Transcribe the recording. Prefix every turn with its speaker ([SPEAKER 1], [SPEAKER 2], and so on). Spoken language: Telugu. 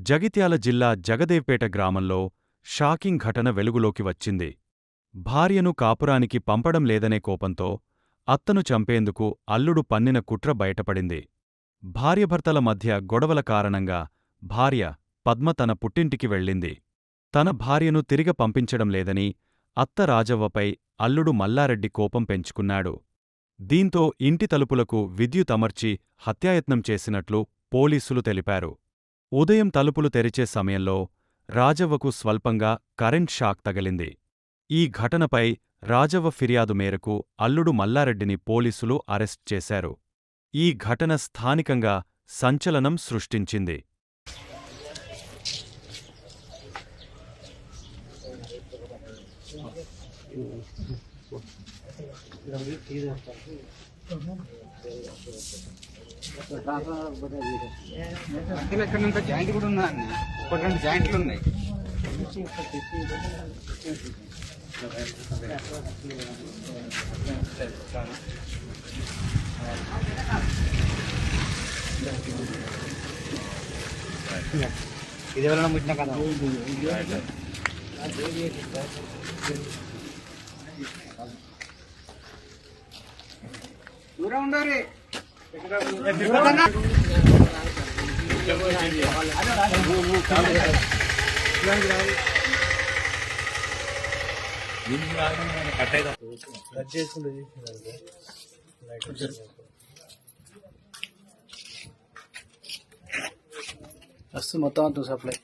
[SPEAKER 1] జగిత్యాల జిల్లా జగదేవ్పేట గ్రామంలో షాకింగ్ ఘటన వెలుగులోకి వచ్చింది. భార్యను కాపురానికి పంపడం లేదనే కోపంతో అత్తను చంపేందుకు అల్లుడు పన్నిన కుట్ర బయటపడింది. భార్యాభర్తల మధ్య గొడవల కారణంగా భార్య పద్మ తన పుట్టింటికి వెళ్ళింది. తన భార్యను తిరిగ పంపించడం లేదని అత్త రాజవ్వపై అల్లుడు మల్లారెడ్డి కోపం పెంచుకున్నాడు. దీంతో ఇంటి తలుపులకు విద్యుతమర్చి హత్యాయత్నం చేసినట్లు పోలీసులు తెలిపారు. ఉదయం తలుపులు తెరిచే సమయంలో రాజవ్వకు స్వల్పంగా కరెంట్ షాక్ తగిలింది. ఈ ఘటనపై రాజవ్వ ఫిర్యాదు మేరకు అల్లుడు మల్లారెడ్డిని పోలీసులు అరెస్ట్ చేశారు. ఈ ఘటన స్థానికంగా సంచలనం సృష్టించింది.
[SPEAKER 2] ఇక్కడ జాయింట్ కూడా ఉన్నా ఒక 2 జాయింట్లు ఉన్నాయి. ఇది ఎవరైనా ముట్టినా కదా దూరం ఉండాలి.
[SPEAKER 3] మొత్తం అంతా సప్లై